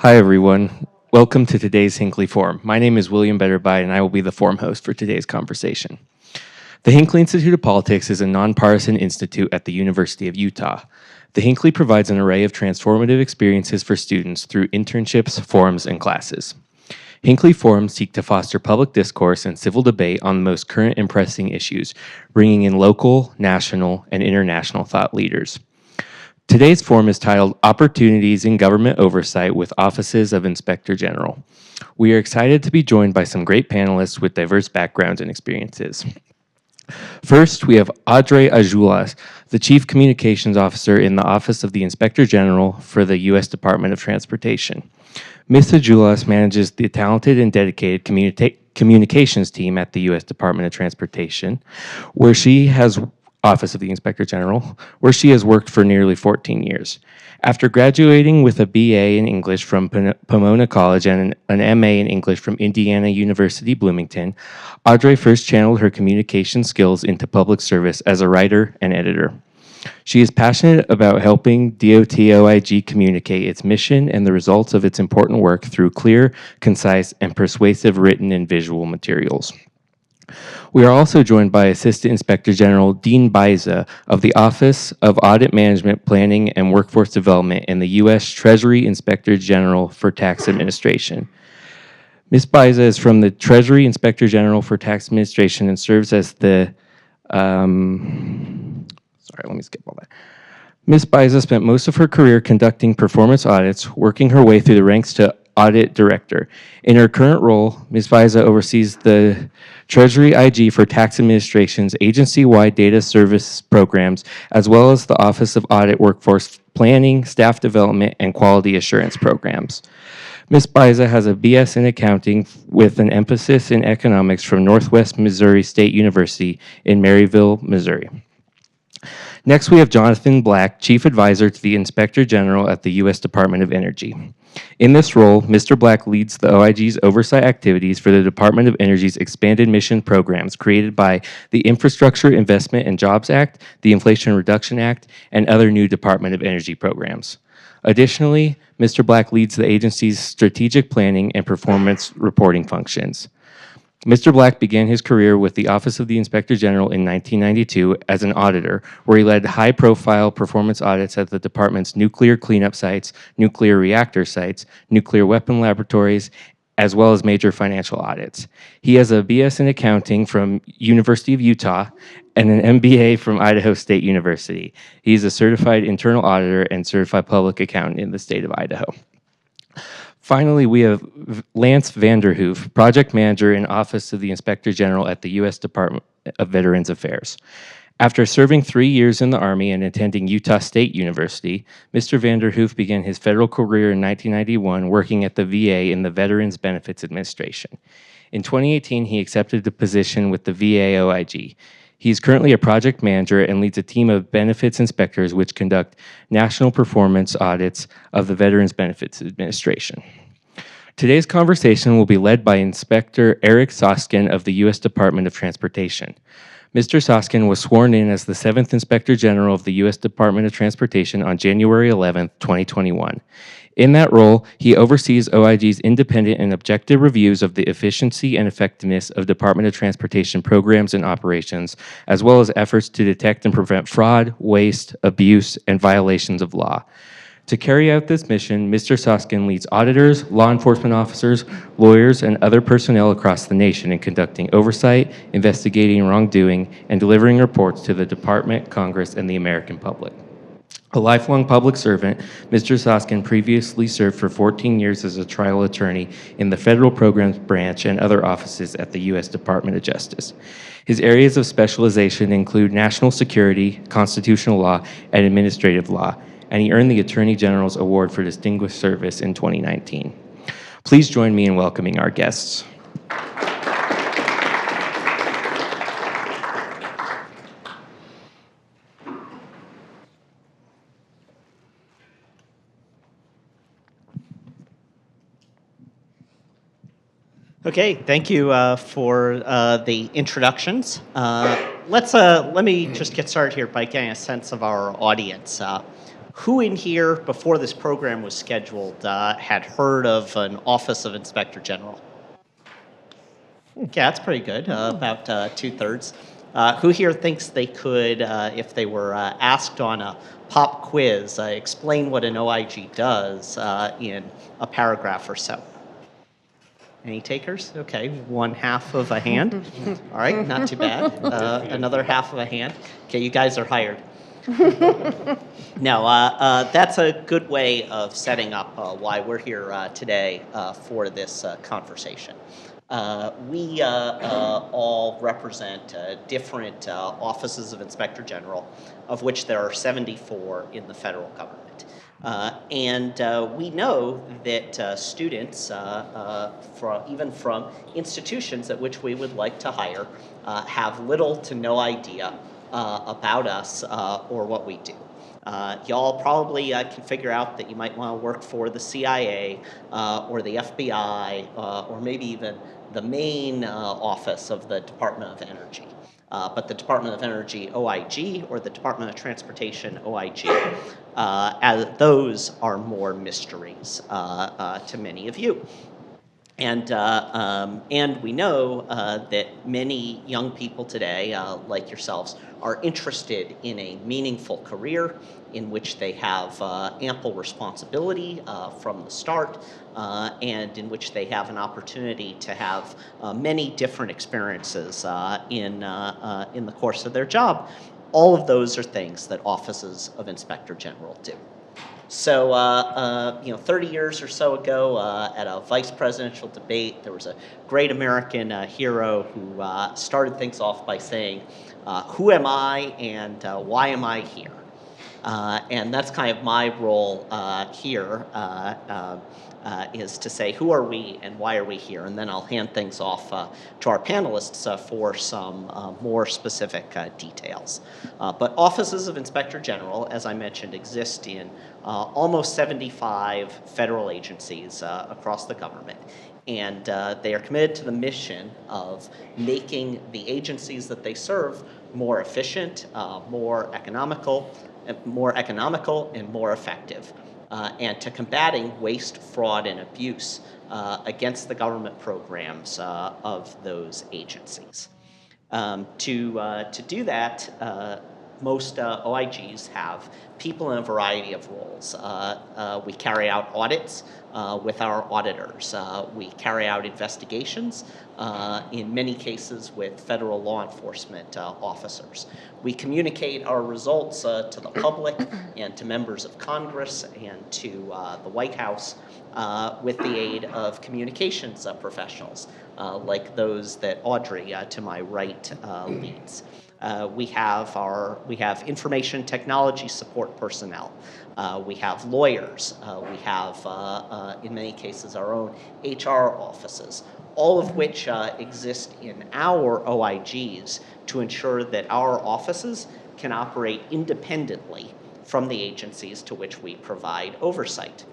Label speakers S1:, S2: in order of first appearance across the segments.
S1: Hi, everyone. Welcome to today's Hinckley Forum. My name is William Betterby, and I will be the forum host for today's conversation. The Hinckley Institute of Politics is a nonpartisan institute at the University of Utah. The Hinckley provides an array of transformative experiences for students through internships, forums, and classes. Hinckley forums seek to foster public discourse and civil debate on the most current and pressing issues, bringing in local, national, and international thought leaders. Today's forum is titled Opportunities in Government Oversight with Offices of Inspector General. We are excited to be joined by some great panelists with diverse backgrounds and experiences. First, we have Audrey Ajulas, the Chief Communications Officer in the Office of the Inspector General for the U.S. Department of Transportation. Ms. Ajulas manages the talented and dedicated communications team at the U.S. Department of Transportation, where she has Office of the Inspector General, where she has worked for nearly 14 years. After graduating with a BA in English from Pomona College and an MA in English from Indiana University Bloomington, Audrey first channeled her communication skills into public service as a writer and editor. She is passionate about helping DOT OIG communicate its mission and the results of its important work through clear, concise, and persuasive written and visual materials. We are also joined by Assistant Inspector General Dean Baiza of the Office of Audit Management, Planning, and Workforce Development in the U.S. Treasury Inspector General for Tax Administration. Ms. Baiza is from the Treasury Inspector General for Tax Administration and serves as the, Ms. Baiza spent most of her career conducting performance audits, working her way through the ranks to Audit Director. In her current role, Ms. Baiza oversees the Treasury IG for Tax Administration's agency-wide data service programs, as well as the Office of Audit Workforce Planning, Staff Development, and Quality Assurance programs. Ms. Baiza has a BS in accounting with an emphasis in economics from Northwest Missouri State University in Maryville, Missouri. Next, we have Jonathan Black, Chief Advisor to the Inspector General at the U.S. Department of Energy. In this role, Mr. Black leads the OIG's oversight activities for the Department of Energy's expanded mission programs created by the Infrastructure Investment and Jobs Act, the Inflation Reduction Act, and other new Department of Energy programs. Additionally, Mr. Black leads the agency's strategic planning and performance reporting functions. Mr. Black began his career with the Office of the Inspector General in 1992 as an auditor, where he led high-profile performance audits at the department's nuclear cleanup sites, nuclear reactor sites, nuclear weapon laboratories, as well as major financial audits. He has a BS in accounting from University of Utah and an MBA from Idaho State University. He's a certified internal auditor and certified public accountant in the state of Idaho. Finally, we have Lance Vanderhoof, Project Manager in Office of the Inspector General at the U.S. Department of Veterans Affairs. After serving 3 years in the Army and attending Utah State University, Mr. Vanderhoof began his federal career in 1991 working at the VA in the Veterans Benefits Administration. In 2018, he accepted a position with the VA OIG. He is currently a project manager and leads a team of benefits inspectors which conduct national performance audits of the Veterans Benefits Administration. Today's conversation will be led by Inspector Eric Soskin of the U.S. Department of Transportation. Mr. Soskin was sworn in as the 7th Inspector General of the U.S. Department of Transportation on January 11, 2021. In that role, he oversees OIG's independent and objective reviews of the efficiency and effectiveness of Department of Transportation programs and operations, as well as efforts to detect and prevent fraud, waste, abuse, and violations of law. To carry out this mission, Mr. Soskin leads auditors, law enforcement officers, lawyers, and other personnel across the nation in conducting oversight, investigating wrongdoing, and delivering reports to the Department, Congress, and the American public. A lifelong public servant, Mr. Soskin previously served for 14 years as a trial attorney in the Federal Programs Branch and other offices at the U.S. Department of Justice. His areas of specialization include national security, constitutional law, and administrative law, and he earned the Attorney General's Award for Distinguished Service in 2019. Please join me in welcoming our guests.
S2: Okay, thank you for the introductions. Let me just get started here by getting a sense of our audience. Who in here, before this program was scheduled, had heard of an Office of Inspector General? Yeah, that's pretty good, about 2/3. Who here thinks they could, if they were asked on a pop quiz, explain what an OIG does in a paragraph or so? Any takers? Okay, one half of a hand. All right, not too bad. Another half of a hand. Okay, you guys are hired. No, that's a good way of setting up why we're here today for this conversation. We all represent different offices of Inspector General, of which there are 74 in the federal government. And we know that students, even from institutions at which we would like to hire, have little to no idea about us or what we do. Y'all probably can figure out that you might want to work for the CIA or the FBI or maybe even the main office of the Department of Energy. But the Department of Energy OIG or the Department of Transportation OIG, as those are more mysteries to many of you. And we know that many young people today, like yourselves, are interested in a meaningful career in which they have ample responsibility from the start, and in which they have an opportunity to have many different experiences in the course of their job. All of those are things that offices of Inspector General do. So, 30 years or so ago, at a vice presidential debate, there was a great American hero who started things off by saying, "Who am I and why am I here?" And that's kind of my role here, is to say, who are we and why are we here? And then I'll hand things off to our panelists for some more specific details. But offices of Inspector General, as I mentioned, exist in almost 75 federal agencies across the government. And they are committed to the mission of making the agencies that they serve more efficient, more economical, and more effective, and to combating waste, fraud, and abuse against the government programs of those agencies. To do that, most OIGs have people in a variety of roles. We carry out audits with our auditors. We carry out investigations, in many cases with federal law enforcement officers. We communicate our results to the public and to members of Congress and to the White House with the aid of communications professionals like those that Audrey to my right leads. We have information technology support personnel. We have lawyers. We have, in many cases, our own HR offices, all of which exist in our OIGs to ensure that our offices can operate independently from the agencies to which we provide oversight.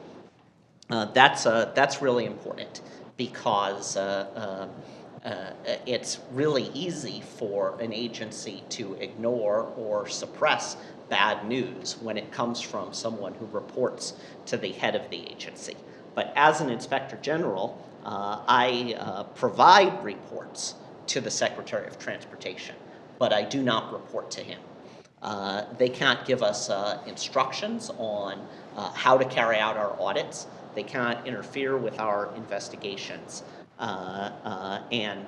S2: That's really important because it's really easy for an agency to ignore or suppress bad news when it comes from someone who reports to the head of the agency. But as an Inspector General, I provide reports to the Secretary of Transportation, but I do not report to him. They can't give us instructions on how to carry out our audits. They cannot interfere with our investigations. And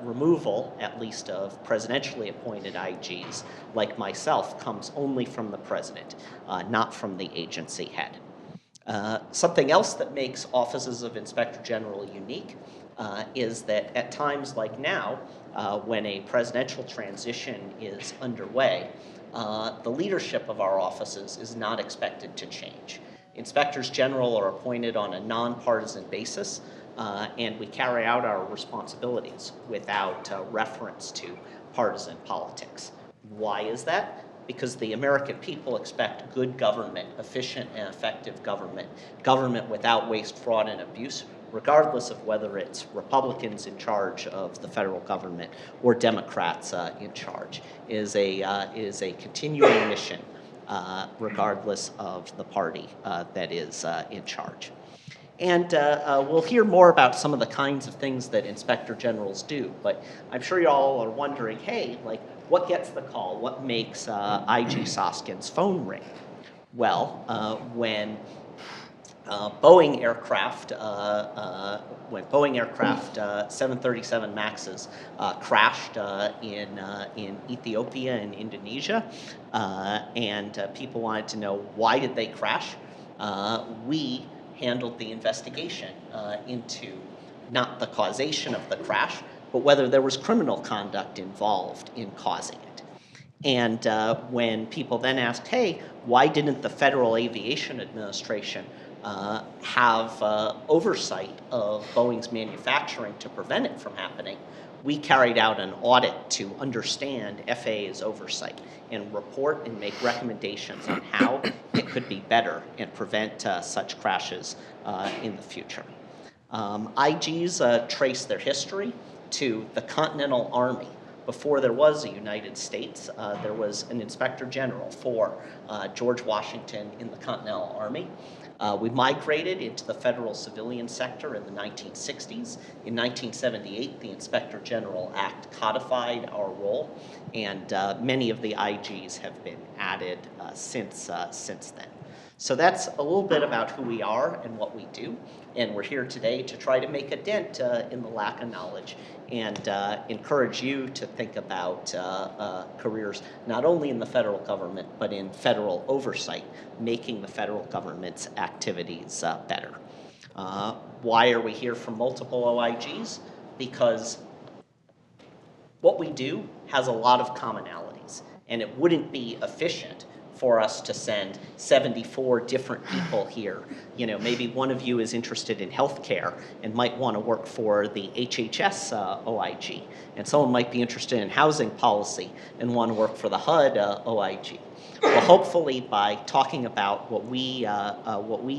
S2: removal, at least of presidentially appointed IGs like myself, comes only from the president, not from the agency head. Something else that makes offices of Inspector General unique is that at times like now, when a presidential transition is underway, the leadership of our offices is not expected to change. Inspectors General are appointed on a nonpartisan basis, and we carry out our responsibilities without reference to partisan politics. Why is that? Because the American people expect good government, efficient and effective government, government without waste, fraud, and abuse, regardless of whether it's Republicans in charge of the federal government or Democrats in charge. Is a continuing mission regardless of the party that is in charge. And we'll hear more about some of the kinds of things that inspector generals do. But I'm sure you all are wondering, hey, like, what gets the call? What makes IG Soskin's phone ring? Well, when Boeing aircraft, 737 Maxes crashed in Ethiopia and Indonesia, and people wanted to know why did they crash, we handled the investigation into not the causation of the crash, but whether there was criminal conduct involved in causing it. And when people then asked, hey, why didn't the Federal Aviation Administration have oversight of Boeing's manufacturing to prevent it from happening, we carried out an audit to understand FAA's oversight and report and make recommendations on how it could be better and prevent such crashes in the future. IGs trace their history to the Continental Army. Before there was a United States, there was an inspector general for George Washington in the Continental Army. We migrated into the federal civilian sector in the 1960s. In 1978, the Inspector General Act codified our role, and many of the IGs have been added since then. So that's a little bit about who we are and what we do, and we're here today to try to make a dent in the lack of knowledge and encourage you to think about careers not only in the federal government but in federal oversight, making the federal government's activities better. Why are we here from multiple OIGs? Because what we do has a lot of commonalities, and it wouldn't be efficient for us to send 74 different people here. You know, maybe one of you is interested in healthcare and might want to work for the HHS OIG, and someone might be interested in housing policy and want to work for the HUD OIG. Well, hopefully by talking about what we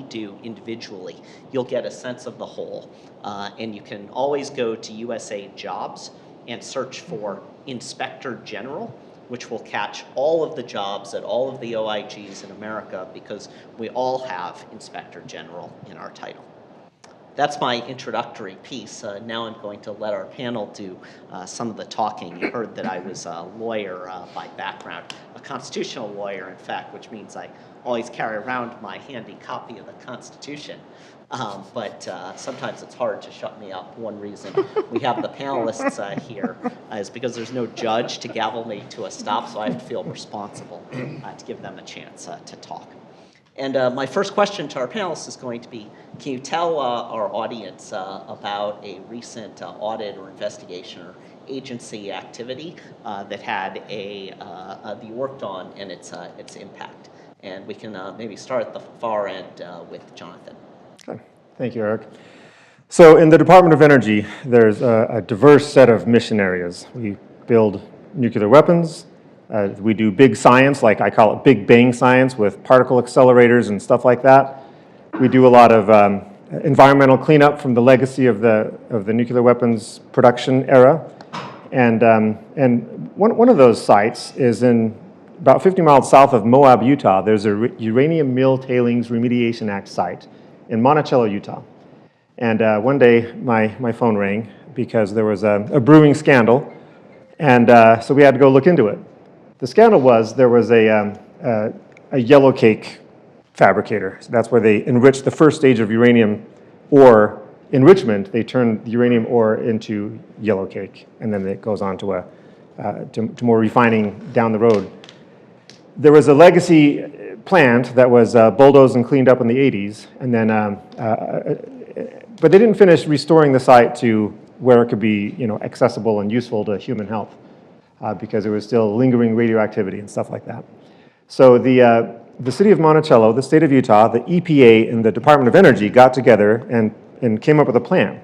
S2: do individually, you'll get a sense of the whole, and you can always go to USA Jobs and search for Inspector General, which will catch all of the jobs at all of the OIGs in America, because we all have Inspector General in our title. That's my introductory piece. Now I'm going to let our panel do some of the talking. You heard that I was a lawyer by background, a constitutional lawyer, in fact, which means I always carry around my handy copy of the Constitution. But sometimes it's hard to shut me up. One reason we have the panelists here is because there's no judge to gavel me to a stop, so I have to feel responsible to give them a chance to talk. And my first question to our panelists is going to be, can you tell our audience about a recent audit or investigation or agency activity that had that you worked on and its impact? And we can maybe start at the far end with Jonathan.
S3: Okay. Thank you, Eric. So in the Department of Energy, there's a diverse set of mission areas. We build nuclear weapons. We do big science, like I call it big bang science, with particle accelerators and stuff like that. We do a lot of environmental cleanup from the legacy of the nuclear weapons production era. And one of those sites is in about 50 miles south of Moab, Utah. There's a Uranium Mill Tailings Remediation Act site in Monticello, Utah. And one day my phone rang because there was a brewing scandal, and so we had to go look into it. The scandal was there was a yellow cake fabricator. So that's where they enrich the first stage of uranium ore enrichment. They turn the uranium ore into yellow cake, and then it goes on to to more refining down the road. There was a legacy plant that was bulldozed and cleaned up in the 80s, and then, but they didn't finish restoring the site to where it could be, accessible and useful to human health, because there was still lingering radioactivity and stuff like that. So the city of Monticello, the state of Utah, the EPA, and the Department of Energy got together and came up with a plan.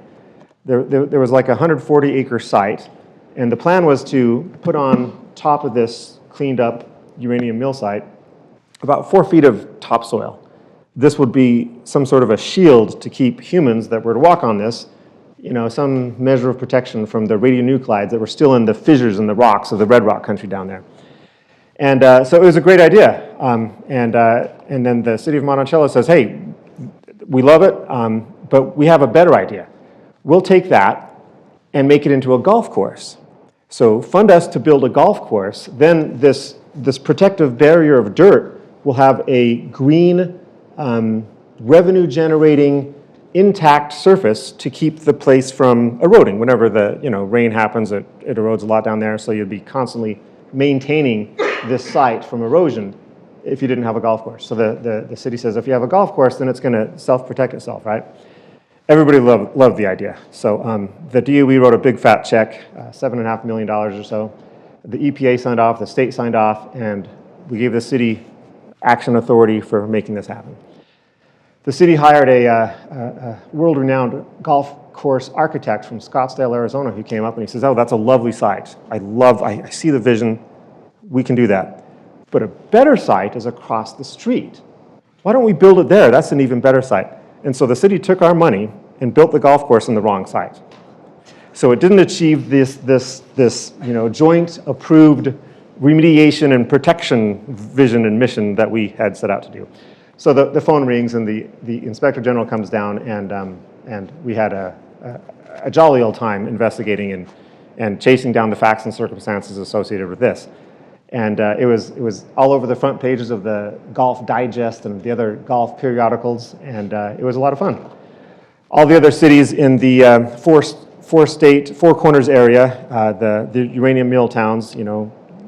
S3: There was like a 140-acre site, and the plan was to put on top of this cleaned up uranium mill site about 4 feet of topsoil. This would be some sort of a shield to keep humans that were to walk on this, some measure of protection from the radionuclides that were still in the fissures in the rocks of the red rock country down there. And so it was a great idea. And then the city of Monticello says, hey, we love it, but we have a better idea. We'll take that and make it into a golf course. So fund us to build a golf course. Then this protective barrier of dirt will have a green, revenue-generating, intact surface to keep the place from eroding. Whenever the rain happens, it erodes a lot down there, so you'd be constantly maintaining this site from erosion if you didn't have a golf course. So the city says, if you have a golf course, then it's going to self-protect itself, right? Everybody loved the idea. So the DOE wrote a big fat check, $7.5 million or so. The EPA signed off, the state signed off, and we gave the city action authority for making this happen. The city hired a world-renowned golf course architect from Scottsdale, Arizona, who came up and he says, oh, that's a lovely site. I see the vision. We can do that. But a better site is across the street. Why don't we build it there? That's an even better site. And so the city took our money and built the golf course on the wrong site. So it didn't achieve this joint approved remediation and protection vision and mission that we had set out to do. So the phone rings and the inspector general comes down and we had a jolly old time investigating and chasing down the facts and circumstances associated with this. And it was all over the front pages of the Golf Digest and the other golf periodicals, and it was a lot of fun. All the other cities in the Four Corners area, the uranium mill towns,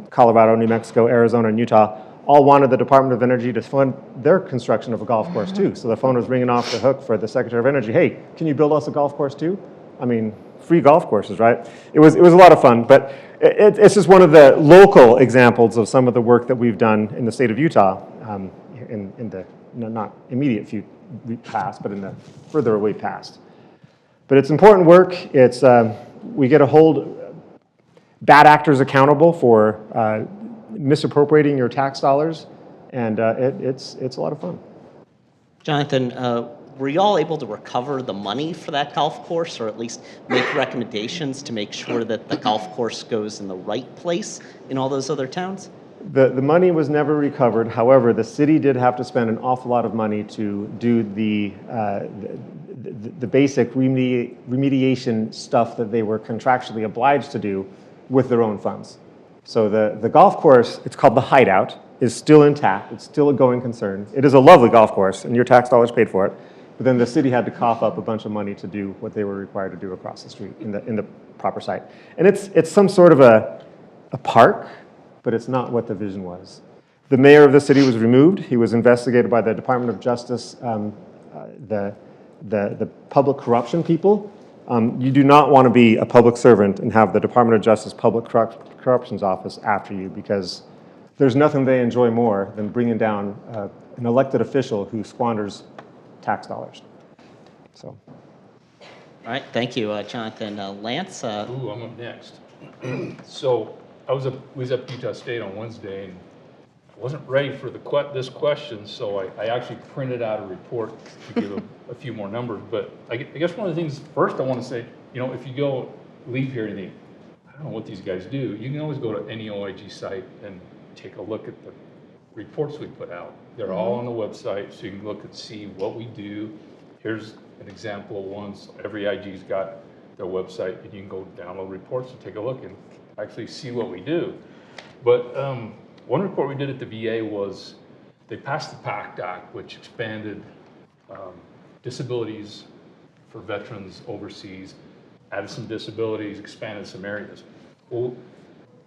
S3: Colorado, New Mexico, Arizona, and Utah, all wanted the Department of Energy to fund their construction of a golf course too. So the phone was ringing off the hook for the Secretary of Energy. Hey, can you build us a golf course too? I mean, free golf courses, right? It was a lot of fun, but it's just one of the local examples of some of the work that we've done in the state of Utah, in the not immediate past, but in the further away past. But it's important work. It's we get to hold bad actors accountable for misappropriating your tax dollars, and it's a lot of fun.
S2: Jonathan, were you all able to recover the money for that golf course, or at least make recommendations to make sure that the golf course goes in the right place in all those other towns?
S3: The money was never recovered. However, the city did have to spend an awful lot of money to do the basic remediation stuff that they were contractually obliged to do with their own funds. So the golf course, it's called the Hideout, is still intact. It's still a going concern. It is a lovely golf course, and your tax dollars paid for it. But then the city had to cough up a bunch of money to do what they were required to do across the street in the proper site. And it's some sort of a park, but it's not what the vision was. The mayor of the city was removed. He was investigated by the Department of Justice, the public corruption people. You do not want to be a public servant and have the Department of Justice Public Corruptions Office after you, because there's nothing they enjoy more than bringing down an elected official who squanders tax dollars. So.
S2: All right, thank you, Jonathan. Lance?
S4: Ooh, I'm up next. So I was up Utah State on Wednesday, and I wasn't ready for this question, so I actually printed out a report to give a few more numbers. But I guess one of the things, first I want to say, if you leave here and think, I don't know what these guys do, you can always go to any OIG site and take a look at the reports we put out. They're all on the website, so you can look and see what we do. Here's an example of one. So every IG's got their website, and you can go download reports and take a look and actually see what we do. But one report we did at the VA was they passed the PACT Act, which expanded disabilities for veterans overseas, added some disabilities, expanded some areas. Well,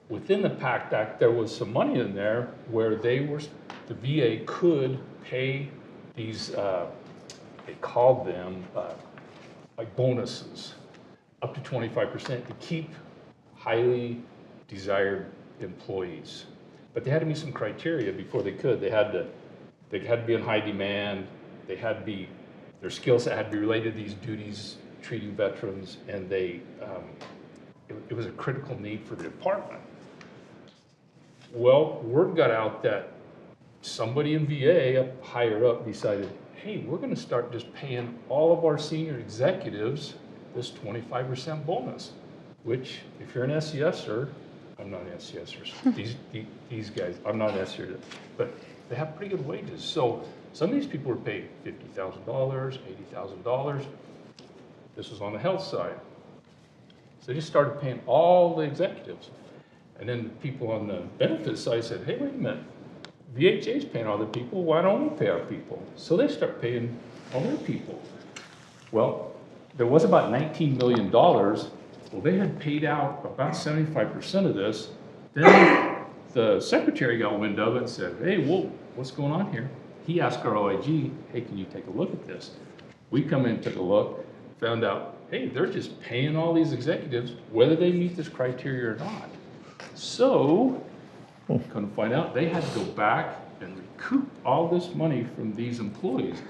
S4: within the PACT Act, there was some money in there where the VA could pay these, they called them like bonuses, up to 25% to keep highly desired employees. But they had to meet some criteria before they could. They had to be in high demand. Their skill set had to be related to these duties treating veterans, and it was a critical need for the department. Well, word got out that somebody in VA higher up decided, hey, we're going to start just paying all of our senior executives this 25% bonus, which if you're an SESer, I'm not an SESer, these guys, I'm not an SESer, but they have pretty good wages. So some of these people were paid $50,000, $80,000. This was on the health side. So they just started paying all the executives. And then the people on the benefit side said, hey, wait a minute, VHA's paying all the people, why don't we pay our people? So they start paying all their people. Well, there was about $19 million. Well, they had paid out about 75% of this. Then the secretary got wind of it and said, hey, whoa, what's going on here? He asked our OIG, hey, can you take a look at this? We come in, took a look, found out, hey, they're just paying all these executives whether they meet this criteria or not. So, couldn't find out, they had to go back and recoup all this money from these employees.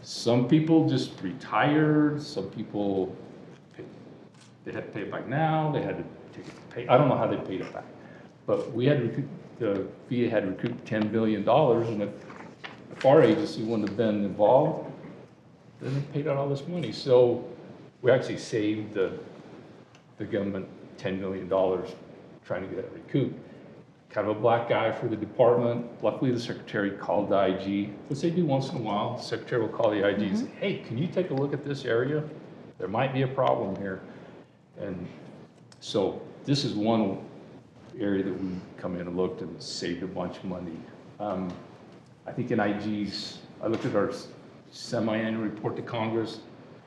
S4: Some people just retired, some people, they had to pay it back now, they had to take it, I don't know how they paid it back. But we had to recoup, the VA had to recoup $10 billion, and if our agency wouldn't have been involved, then they paid out all this money. So we actually saved the government $10 million trying to get that recouped. Kind of a black guy for the department. Luckily, the secretary called the IG, which they do once in a while. The secretary will call the IG and say, hey, can you take a look at this area? There might be a problem here. And so this is one area that we come in and looked and saved a bunch of money. I think in IGs, I looked at our semi-annual report to Congress.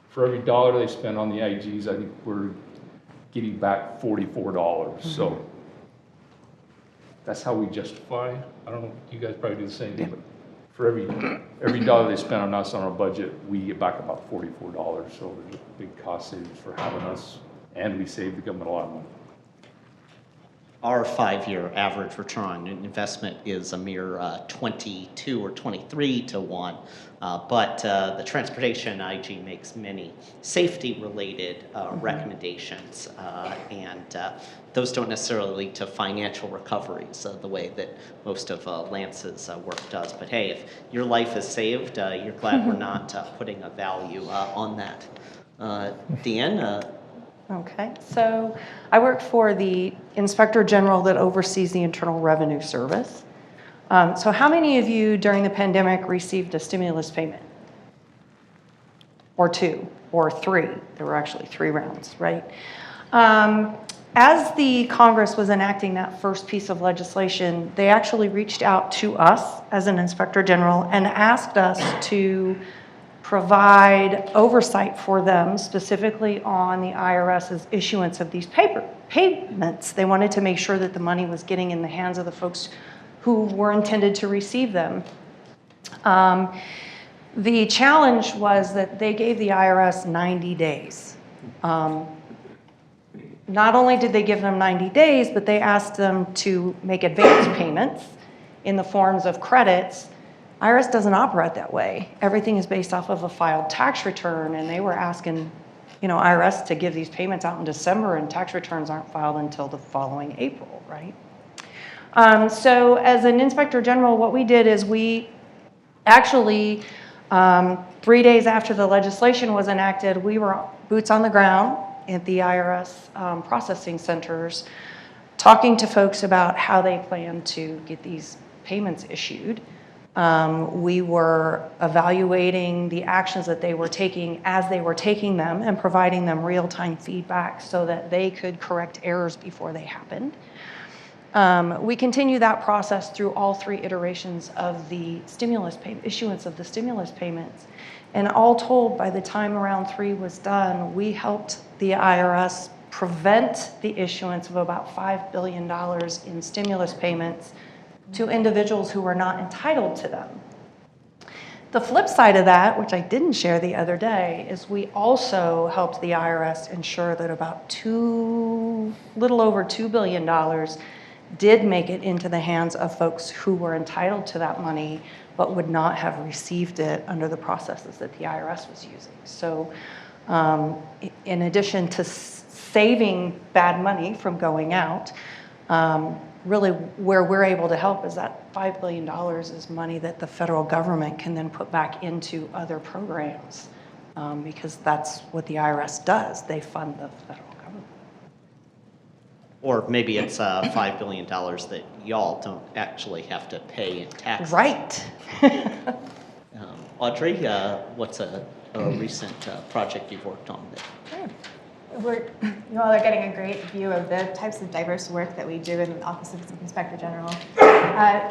S4: For every dollar they spend on the IGs, I think we're getting back $44. So that's how we justify. I don't know, you guys probably do the same thing, but for every dollar they spend on us on our budget, we get back about $44. So there's a big cost savings for having us, and we save the government a lot of money.
S2: Our 5-year average return on investment is a mere 22 or 23 to 1. But the transportation IG makes many safety-related recommendations, and those don't necessarily lead to financial recoveries the way that most of Lance's work does. But hey, if your life is saved, you're glad we're not putting a value on that. Deanne?
S5: Okay, so I work for the Inspector General that oversees the Internal Revenue Service. So how many of you during the pandemic received a stimulus payment? Or 2, or 3? There were actually 3 rounds, right? As the Congress was enacting that first piece of legislation, they actually reached out to us as an Inspector General and asked us to provide oversight for them, specifically on the IRS's issuance of these payments. They wanted to make sure that the money was getting in the hands of the folks who were intended to receive them. The challenge was that they gave the IRS 90 days. Not only did they give them 90 days, but they asked them to make advance payments in the forms of credits. IRS doesn't operate that way. Everything is based off of a filed tax return, and they were asking, IRS to give these payments out in December, and tax returns aren't filed until the following April, right? So as an Inspector General, what we did is we actually, 3 days after the legislation was enacted, we were boots on the ground at the IRS processing centers, talking to folks about how they plan to get these payments issued. We were evaluating the actions that they were taking as they were taking them and providing them real-time feedback so that they could correct errors before they happened. We continue that process through all 3 iterations of the issuance of the stimulus payments. And all told, by the time round 3 was done, we helped the IRS prevent the issuance of about $5 billion in stimulus payments to individuals who were not entitled to them. The flip side of that, which I didn't share the other day, is we also helped the IRS ensure that about little over $2 billion did make it into the hands of folks who were entitled to that money but would not have received it under the processes that the IRS was using. So in addition to saving bad money from going out, really where we're able to help is that $5 billion is money that the federal government can then put back into other programs, because that's what the IRS does. They fund the federal government.
S2: Or maybe it's $5 billion that y'all don't actually have to pay in taxes.
S5: Right.
S2: Audrey, what's a recent project you've worked on?
S6: Sure. You all are getting a great view of the types of diverse work that we do in the Office of the Inspector General.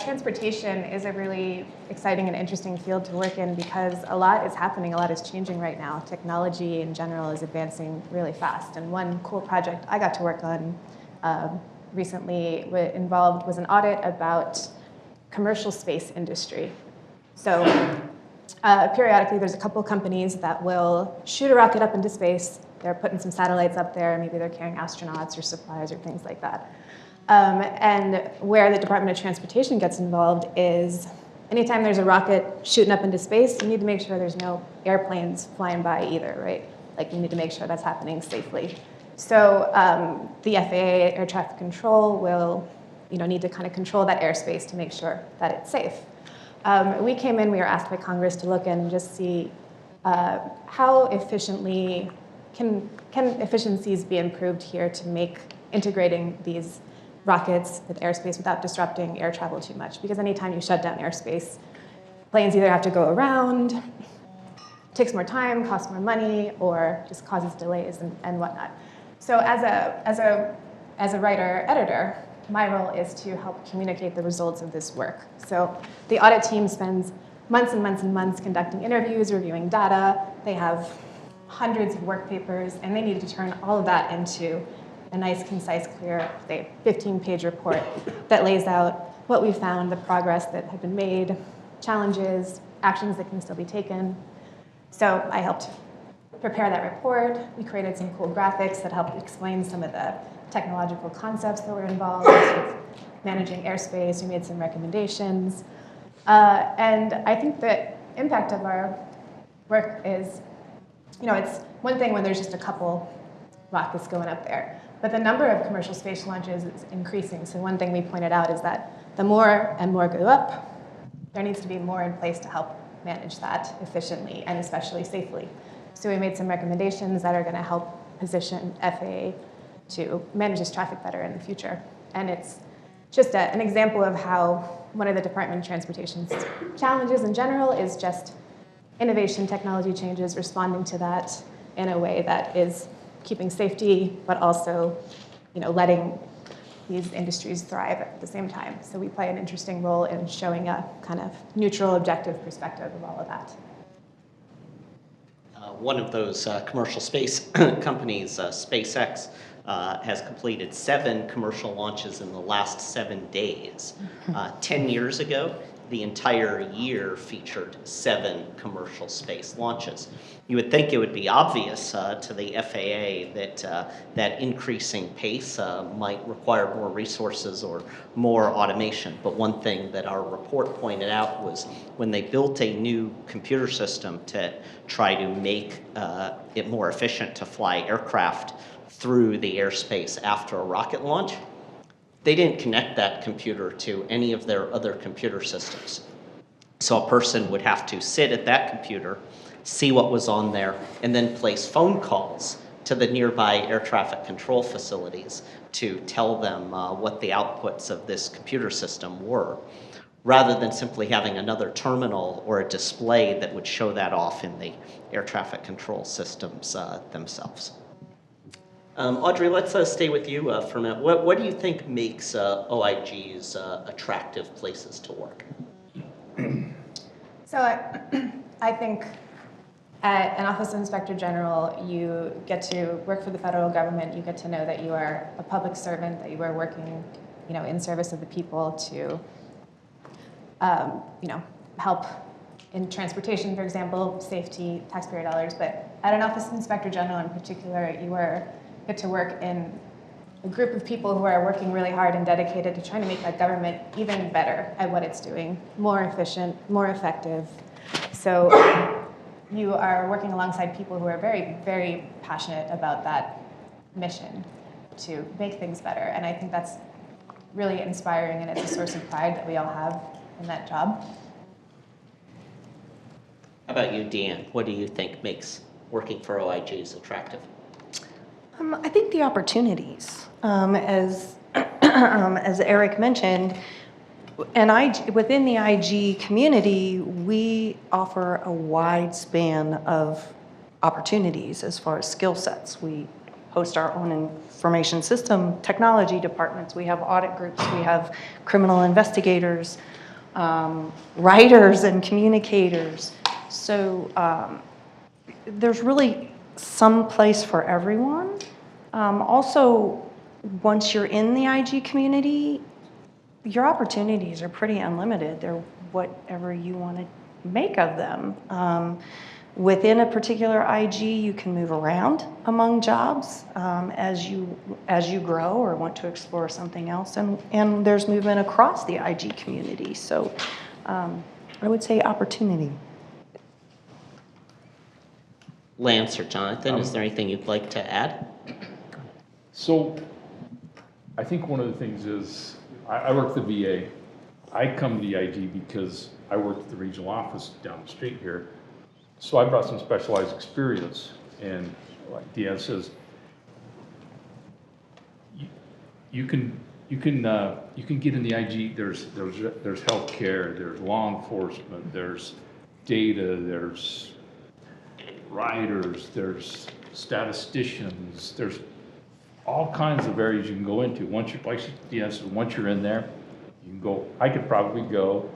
S6: Transportation is a really exciting and interesting field to work in because a lot is happening, a lot is changing right now. Technology in general is advancing really fast. And one cool project I got to work on recently was an audit about commercial space industry. So periodically there's a couple companies that will shoot a rocket up into space. They're putting some satellites up there, maybe they're carrying astronauts or supplies or things like that. And where the Department of Transportation gets involved is anytime there's a rocket shooting up into space, you need to make sure there's no airplanes flying by either, right? Like you need to make sure that's happening safely. So the FAA air traffic control will need to kind of control that airspace to make sure that it's safe. We came in, we were asked by Congress to look in and just see how efficiently can efficiencies be improved here to make integrating these rockets with airspace without disrupting air travel too much. Because anytime you shut down airspace, planes either have to go around, takes more time, costs more money, or just causes delays and whatnot. So as a writer-editor, my role is to help communicate the results of this work. So the audit team spends months and months and months conducting interviews, reviewing data. They have hundreds of work papers, and they need to turn all of that into a nice, concise, clear, say, 15-page report that lays out what we found, the progress that had been made, challenges, actions that can still be taken. So I helped prepare that report. We created some cool graphics that helped explain some of the technological concepts that were involved with managing airspace. We made some recommendations. And I think the impact of our work is, it's one thing when there's just a couple rockets going up there, but the number of commercial space launches is increasing. So one thing we pointed out is that the more and more go up, there needs to be more in place to help manage that efficiently and especially safely. So we made some recommendations that are going to help position FAA to manage this traffic better in the future. And it's just an example of how one of the Department of Transportation's challenges in general is just innovation, technology changes, responding to that in a way that is keeping safety, but also, letting these industries thrive at the same time. So we play an interesting role in showing a kind of neutral, objective perspective of all of that.
S2: One of those commercial space companies, SpaceX, has completed 7 commercial launches in the last 7 days. 10 years ago, the entire year featured 7 commercial space launches. You would think it would be obvious to the FAA that that increasing pace might require more resources or more automation. But one thing that our report pointed out was when they built a new computer system to try to make it more efficient to fly aircraft through the airspace after a rocket launch, they didn't connect that computer to any of their other computer systems. So a person would have to sit at that computer, see what was on there, and then place phone calls to the nearby air traffic control facilities to tell them what the outputs of this computer system were, rather than simply having another terminal or a display that would show that off in the air traffic control systems themselves. Audrey, let's stay with you for a minute. What do you think makes OIGs attractive places to work?
S6: So I think at an Office of Inspector General, you get to work for the federal government. You get to know that you are a public servant, that you are working, in service of the people to, help in transportation, for example, safety, taxpayer dollars. But at an Office of Inspector General in particular, you get to work in a group of people who are working really hard and dedicated to trying to make that government even better at what it's doing, more efficient, more effective. So you are working alongside people who are very, very passionate about that mission to make things better. And I think that's really inspiring, and it's a source of pride that we all have in that job.
S2: How about you, Deanne? What do you think makes working for OIGs attractive?
S5: I think the opportunities, as Eric mentioned, within the IG community, we offer a wide span of opportunities as far as skill sets. We host our own information system technology departments. We have audit groups. We have criminal investigators, writers and communicators. So there's really some place for everyone. Also, once you're in the IG community, your opportunities are pretty unlimited. They're whatever you want to make of them. Within a particular IG, you can move around among jobs as you grow or want to explore something else. And there's movement across the IG community. So I would say opportunity.
S2: Lance or Jonathan, is there anything you'd like to add?
S4: So I think one of the things is, I work at the VA. I come to the IG because I work at the regional office down the street here. So I brought some specialized experience, and like Deanne says, you can get in the IG. There's healthcare, there's law enforcement, there's data, there's writers, there's statisticians, there's all kinds of areas you can go into. Once you're in there, you can go. I could probably go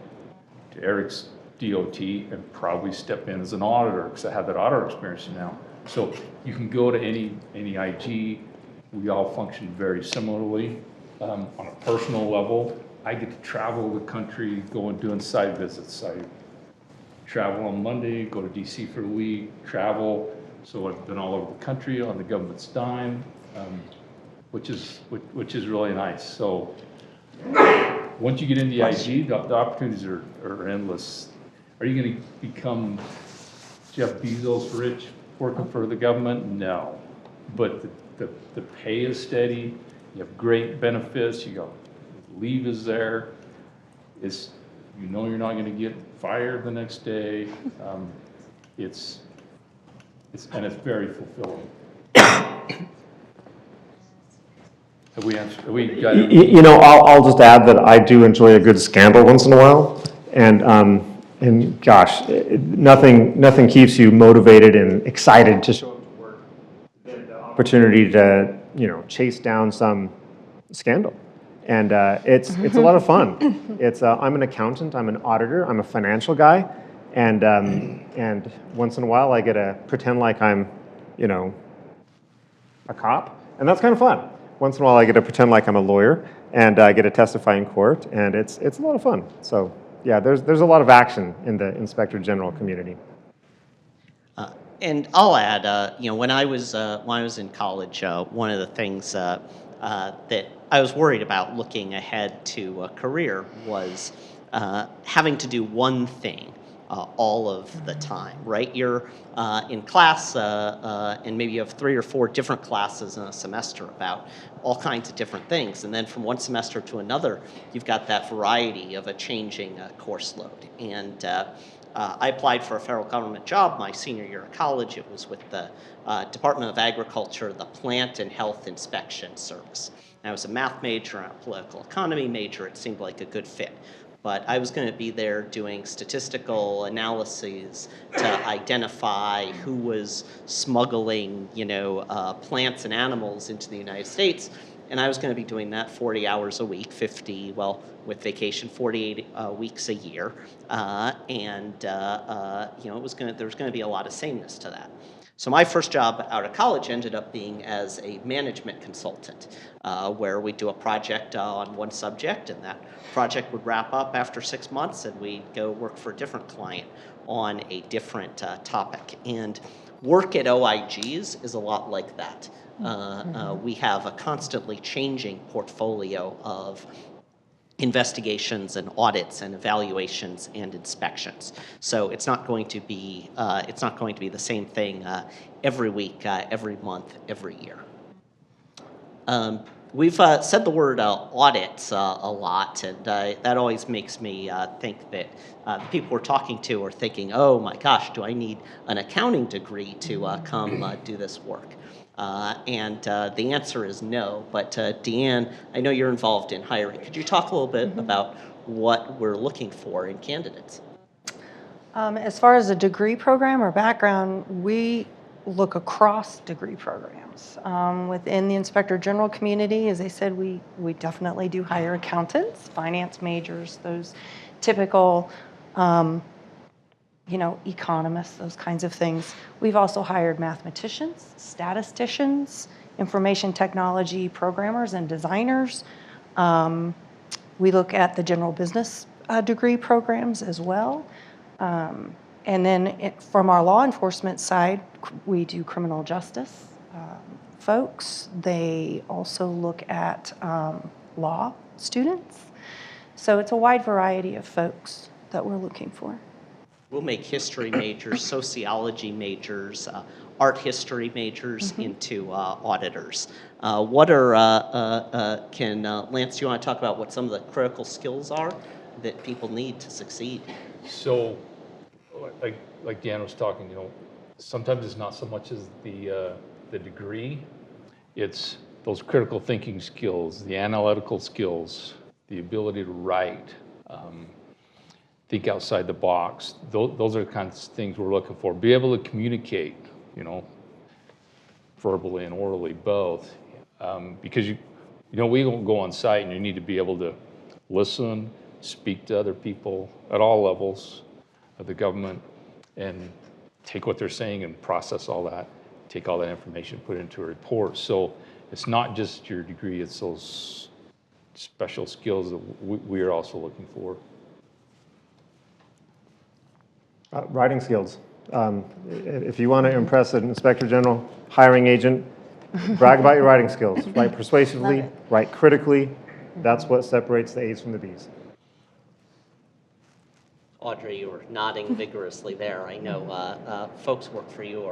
S4: to Eric's DOT and probably step in as an auditor because I have that auditor experience now. So you can go to any IG. We all function very similarly. On a personal level, I get to travel the country, go and doing site visits. I travel on Monday, go to DC for a week, travel. So I've been all over the country on the government's dime, which is really nice. So once you get into the IG, the opportunities are endless. Are you going to become Jeff Bezos rich working for the government? No. But the pay is steady. You have great benefits. Leave is there. You're not going to get fired the next day. It's very fulfilling. Have we got
S3: You know, I'll just add that I do enjoy a good scandal once in a while, and gosh, nothing keeps you motivated and excited to show up to work than the opportunity to chase down some scandal, and it's a lot of fun. I'm an accountant, I'm an auditor, I'm a financial guy, and once in a while I get to pretend like I'm a cop, and that's kind of fun. Once in a while I get to pretend like I'm a lawyer, and I get to testify in court, and it's a lot of fun. So yeah, there's a lot of action in the Inspector General community.
S2: And I'll add, when I was in college, one of the things that I was worried about looking ahead to a career was having to do one thing all of the time, right? You're in class, and maybe you have 3 or 4 different classes in a semester about all kinds of different things. And then from one semester to another, you've got that variety of a changing course load. And I applied for a federal government job my senior year of college. It was with the Department of Agriculture, the Plant and Health Inspection Service. And I was a math major and a political economy major. It seemed like a good fit. But I was going to be there doing statistical analyses to identify who was smuggling, plants and animals into the United States. And I was going to be doing that 40 hours a week, with vacation, 48 weeks a year. There was going to be a lot of sameness to that. So my first job out of college ended up being as a management consultant, where we'd do a project on one subject, and that project would wrap up after 6 months, and we'd go work for a different client on a different topic. And work at OIGs is a lot like that. We have a constantly changing portfolio of investigations and audits and evaluations and inspections. So it's not going to be the same thing every week, every month, every year. We've said the word audits a lot, and that always makes me think that the people we're talking to are thinking, oh my gosh, do I need an accounting degree to come do this work? The answer is no. But Deanne, I know you're involved in hiring. Could you talk a little bit about what we're looking for in candidates?
S5: As far as a degree program or background, we look across degree programs. Within the Inspector General community, as I said, we definitely do hire accountants, finance majors, those typical, economists, those kinds of things. We've also hired mathematicians, statisticians, information technology programmers and designers. We look at the general business degree programs as well. And then from our law enforcement side, we do criminal justice folks. They also look at law students. So it's a wide variety of folks that we're looking for.
S2: We'll make history majors, sociology majors, art history majors into auditors. Lance, do you want to talk about what some of the critical skills are that people need to succeed?
S4: So, like Dan was talking, sometimes it's not so much as the degree, it's those critical thinking skills, the analytical skills, the ability to write, think outside the box. Those are the kinds of things we're looking for. Be able to communicate, verbally and orally both, because we don't go on site, and you need to be able to listen, speak to other people at all levels of the government, and take what they're saying and process all that, take all that information, put it into a report. So it's not just your degree, it's those special skills that we are also looking for.
S3: Writing skills. If you want to impress an inspector general, hiring agent, brag about your writing skills. Write persuasively, write critically. That's what separates the A's from the B's.
S2: Audrey, you were nodding vigorously there. I know folks work for you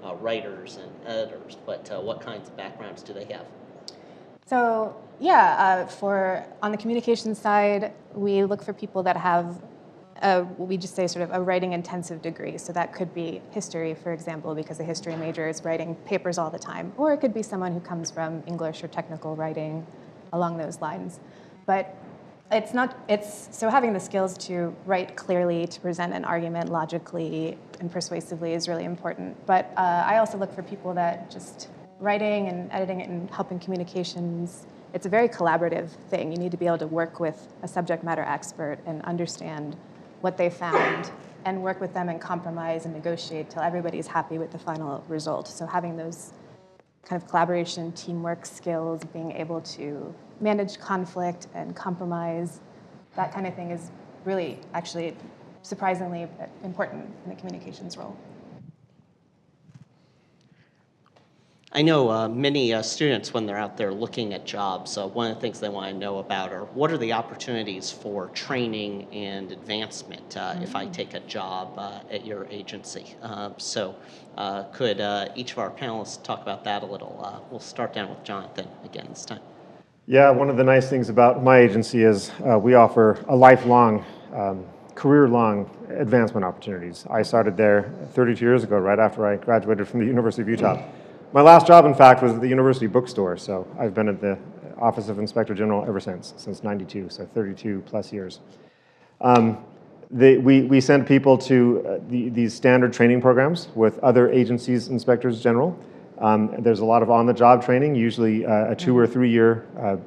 S2: are writers and editors, but what kinds of backgrounds do they have?
S6: So on the communications side, we look for people that have we just say sort of a writing intensive degree. So that could be history, for example, because a history major is writing papers all the time. Or it could be someone who comes from English or technical writing along those lines. But so having the skills to write clearly, to present an argument logically and persuasively is really important. But I also look for people that just writing and editing it and helping communications, it's a very collaborative thing. You need to be able to work with a subject matter expert and understand what they found and work with them and compromise and negotiate till everybody's happy with the final result. So having those kind of collaboration, teamwork skills, being able to manage conflict and compromise, that kind of thing is really actually surprisingly important in the communications role.
S2: I know many students, when they're out there looking at jobs, one of the things they want to know about are what are the opportunities for training and advancement if I take a job at your agency. Could each of our panelists talk about that a little? We'll start down with Jonathan again this time.
S3: Yeah, one of the nice things about my agency is we offer a lifelong, career-long advancement opportunities. I started there 32 years ago, right after I graduated from the University of Utah. My last job, in fact, was at the university bookstore, so I've been at the Office of Inspector General ever since 92, so 32 plus years. We send people to these standard training programs with other agencies' inspectors general. There's a lot of on-the-job training, usually a 2 or 3 year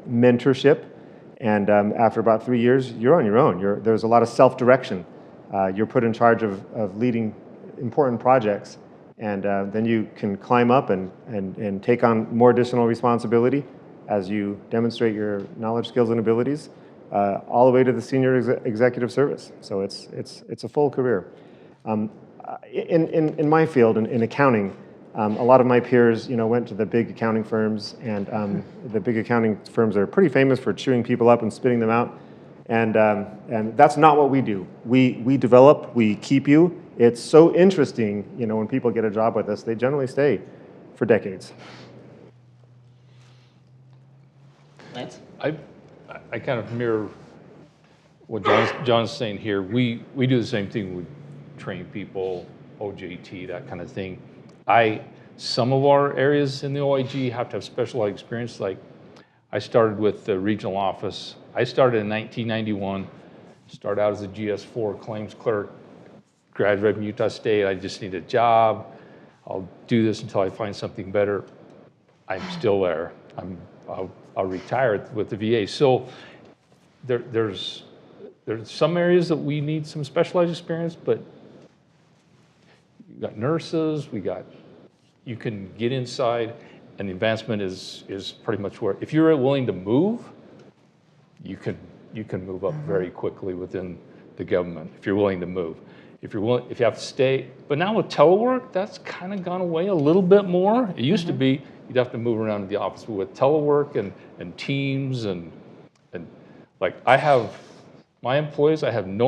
S3: mentorship, and after about 3 years, you're on your own. There's a lot of self-direction. You're put in charge of leading important projects, and then you can climb up and take on more additional responsibility as you demonstrate your knowledge, skills, and abilities, all the way to the senior executive service. So it's a full career. In my field, in accounting, a lot of my peers, went to the big accounting firms, and the big accounting firms are pretty famous for chewing people up and spitting them out. And that's not what we do. We develop, we keep you. It's so interesting, when people get a job with us, they generally stay for decades.
S2: Lance?
S4: I kind of mirror what John's saying here. We do the same thing. We train people, OJT, that kind of thing. some of our areas in the OIG have to have specialized experience. Like I started with the regional office. I started in 1991, started out as a GS4 claims clerk, graduated from Utah State. I just need a job. I'll do this until I find something better. I'm still there. I'll retire with the VA. So there's some areas that we need some specialized experience, but we got nurses, you can get inside, and the advancement is pretty much where, if you're willing to move, you can move up very quickly within the government if you're willing to move. If you have to stay, but now with telework, that's kind of gone away a little bit more. It used to be you'd have to move around the office, but with telework and Teams and like I have no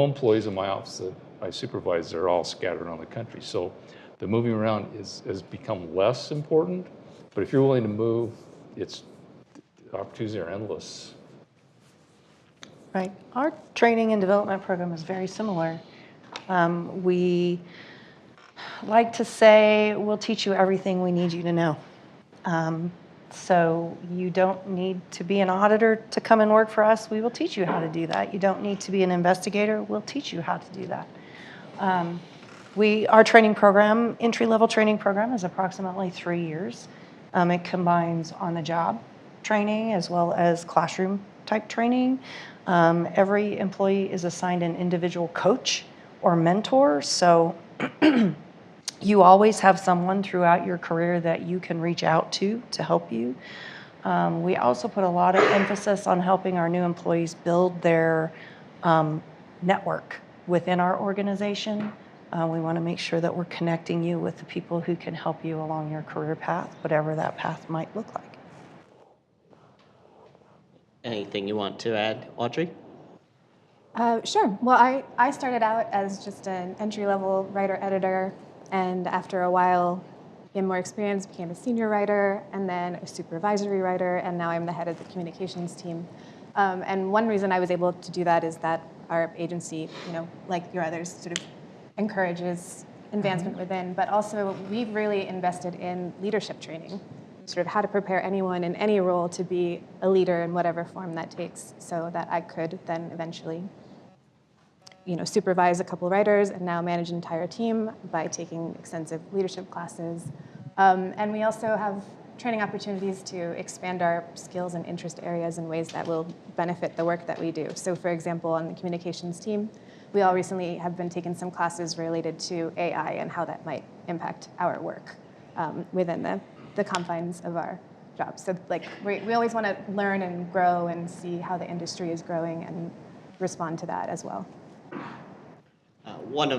S4: employees in my office that I supervise. They're all scattered around the country. So the moving around has become less important. But if you're willing to move, the opportunities are endless.
S5: Right. Our training and development program is very similar. We like to say, we'll teach you everything we need you to know. So you don't need to be an auditor to come and work for us. We will teach you how to do that. You don't need to be an investigator. We'll teach you how to do that. Our training program, entry-level training program, is approximately 3 years. It combines on-the-job training as well as classroom-type training. Every employee is assigned an individual coach or mentor, so you always have someone throughout your career that you can reach out to help you. We also put a lot of emphasis on helping our new employees build their network within our organization. We want to make sure that we're connecting you with the people who can help you along your career path, whatever that path might look like.
S2: Anything you want to add, Audrey?
S6: Sure. Well, I started out as just an entry-level writer-editor, and after a while, gained more experience, became a senior writer, and then a supervisory writer, and now I'm the head of the communications team. And one reason I was able to do that is that our agency, like your others, sort of encourages advancement within, but also we've really invested in leadership training, sort of how to prepare anyone in any role to be a leader in whatever form that takes, so that I could then eventually supervise a couple writers and now manage an entire team by taking extensive leadership classes. And we also have training opportunities to expand our skills and interest areas in ways that will benefit the work that we do. So for example, on the communications team, we all recently have been taking some classes related to AI and how that might impact our work within the confines of our jobs. So we always want to learn and grow and see how the industry is growing and respond to that as well.
S2: One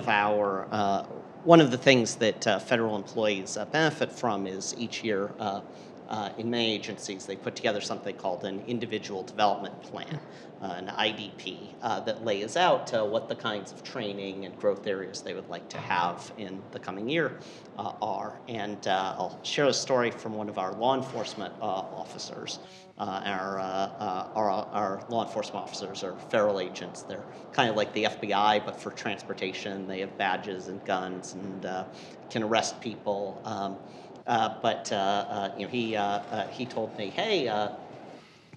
S2: of the things that federal employees benefit from is each year in many agencies they put together something called an individual development plan, an IDP, that lays out what the kinds of training and growth areas they would like to have in the coming year are. And I'll share a story from one of our law enforcement officers. Our law enforcement officers are federal agents. They're kind of like the FBI, but for transportation. They have badges and guns and can arrest people. He told me, hey,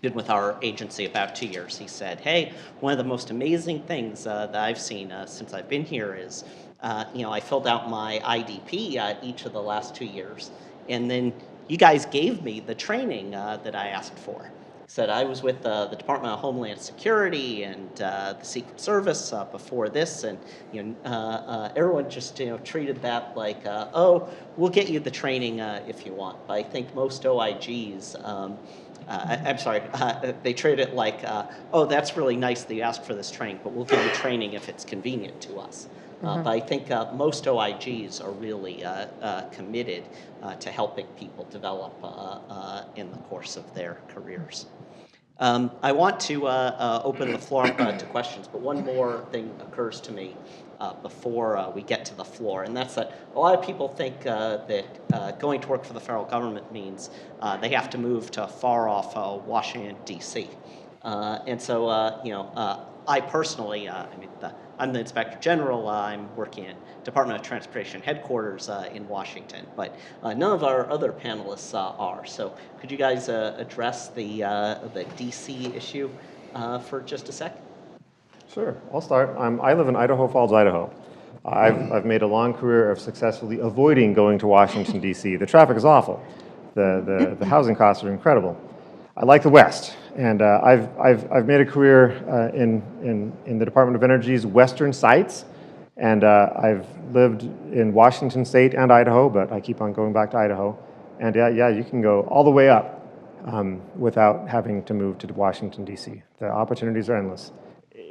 S2: been with our agency about 2 years. He said, hey, one of the most amazing things that I've seen since I've been here is, I filled out my IDP each of the last 2 years, and then you guys gave me the training that I asked for. He said, I was with the Department of Homeland Security and the Secret Service before this, and everyone just treated that like, oh, we'll get you the training if you want. But I think most OIGs, they treat it like, oh, that's really nice that you asked for this training, but we'll give you training if it's convenient to us. But I think most OIGs are really committed to helping people develop in the course of their careers. I want to open the floor up to questions, but one more thing occurs to me before we get to the floor, and that's that a lot of people think that going to work for the federal government means they have to move to far-off Washington, D.C. And so, I personally, I'm the Inspector General. I'm working at Department of Transportation headquarters in Washington, but none of our other panelists are. So could you guys address the DC issue for just a sec?
S3: Sure, I'll start. I live in Idaho Falls, Idaho. I've made a long career of successfully avoiding going to Washington, D.C. The traffic is awful. The housing costs are incredible. I like the West, and I've made a career in the Department of Energy's western sites, and I've lived in Washington State and Idaho, but I keep on going back to Idaho. And yeah, you can go all the way up without having to move to Washington, D.C. The opportunities are endless.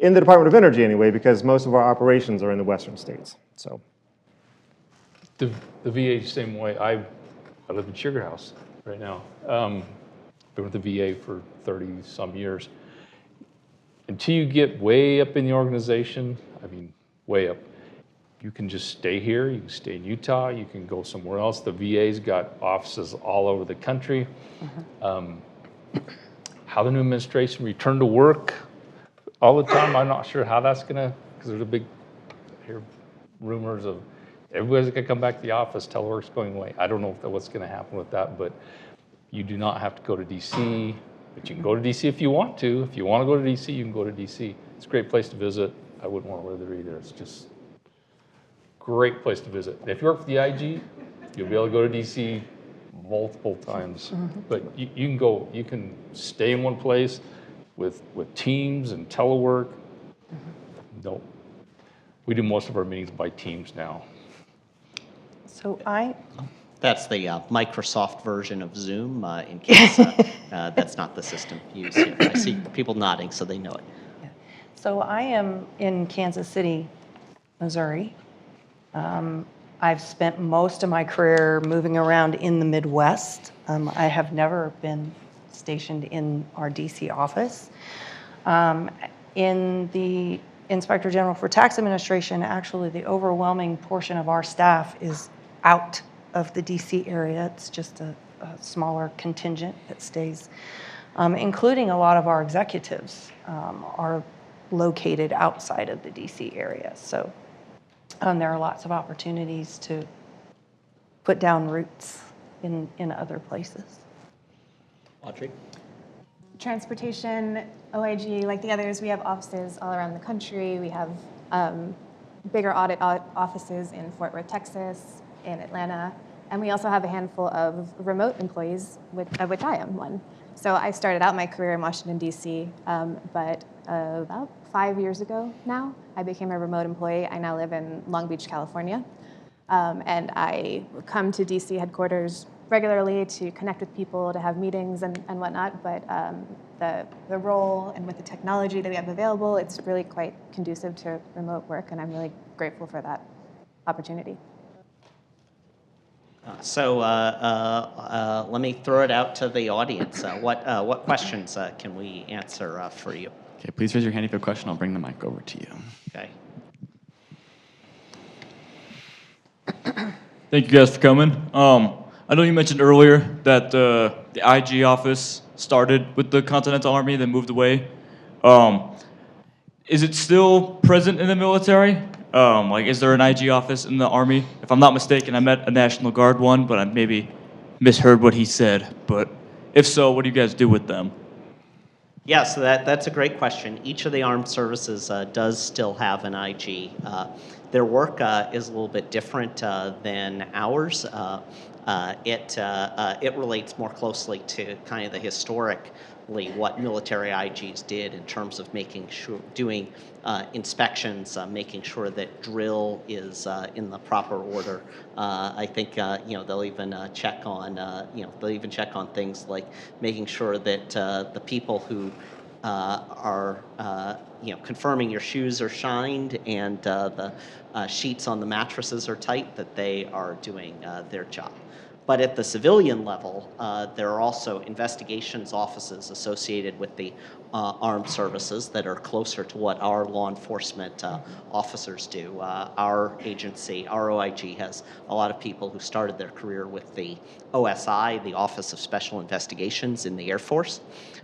S3: In the Department of Energy anyway, because most of our operations are in the western states. So,
S4: The VA is the same way. I live in Sugar House right now. Been with the VA for 30-some years. Until you get way up in the organization, I mean, way up, you can just stay here. You can stay in Utah. You can go somewhere else. The VA's got offices all over the country. How the new administration returned to work all the time, I'm not sure how that's gonna, because there's a big, I hear rumors of everybody's gonna come back to the office, telework's going away. I don't know what's gonna happen with that, but you do not have to go to DC, but you can go to DC if you want to. If you want to go to DC, you can go to DC. It's a great place to visit. I wouldn't want to live there either. It's just a great place to visit. If you work for the IG, you'll be able to go to DC multiple times. But you can go, you can stay in one place with Teams and telework. No, we do most of our meetings by Teams now.
S5: So
S2: That's the Microsoft version of Zoom, in case that's not the system used here. I see people nodding, so they know it.
S5: So I am in Kansas City, Missouri. I've spent most of my career moving around in the Midwest. I have never been stationed in our DC office. In the Inspector General for Tax Administration, actually the overwhelming portion of our staff is out of the DC area. It's just a smaller contingent that stays, including a lot of our executives are located outside of the DC area. So there are lots of opportunities to put down roots in other places.
S2: Audrey?
S6: Transportation, OIG, like the others, we have offices all around the country. We have bigger audit offices in Fort Worth, Texas, in Atlanta, and we also have a handful of remote employees, of which I am one. So I started out my career in Washington, D.C., but about 5 years ago now, I became a remote employee. I now live in Long Beach, California, and I come to D.C. headquarters regularly to connect with people, to have meetings and whatnot, but the role and with the technology that we have available, it's really quite conducive to remote work, and I'm really grateful for that opportunity.
S2: So let me throw it out to the audience. What questions can we answer for you?
S7: Okay, please raise your hand if you have a question. I'll bring the mic over to you.
S2: Okay.
S8: Thank you guys for coming. I know you mentioned earlier that the IG office started with the Continental Army, then moved away. Is it still present in the military? Like, is there an IG office in the Army? If I'm not mistaken, I met a National Guard one, but I maybe misheard what he said. But if so, what do you guys do with them?
S2: Yeah, so that's a great question. Each of the armed services does still have an IG. Their work is a little bit different than ours. It relates more closely to kind of the historically what military IGs did in terms of making sure, doing inspections, making sure that drill is in the proper order. I think they'll even check on they'll even check on things like making sure that the people who are confirming your shoes are shined and the sheets on the mattresses are tight, that they are doing their job. But at the civilian level, there are also investigations offices associated with the armed services that are closer to what our law enforcement officers do. Our agency, our OIG, has a lot of people who started their career with the OSI, the Office of Special Investigations in the Air Force.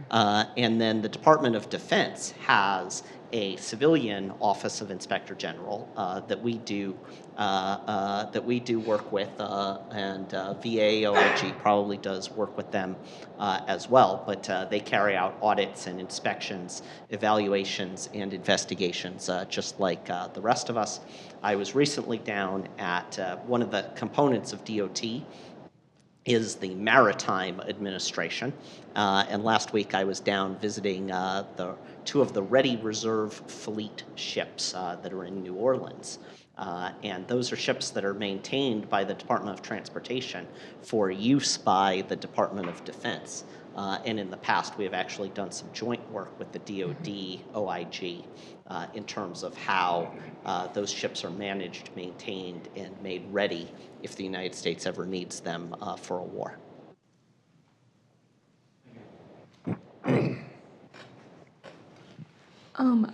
S2: And then the Department of Defense has a civilian Office of Inspector General that we do work with, and VA OIG probably does work with them as well. But they carry out audits and inspections, evaluations, and investigations just like the rest of us. I was recently down at one of the components of DOT is the Maritime Administration. And last week I was down visiting two of the Ready Reserve Fleet ships that are in New Orleans. And those are ships that are maintained by the Department of Transportation for use by the Department of Defense. And in the past, we have actually done some joint work with the DoD OIG in terms of how those ships are managed, maintained, and made ready if the United States ever needs them for a war.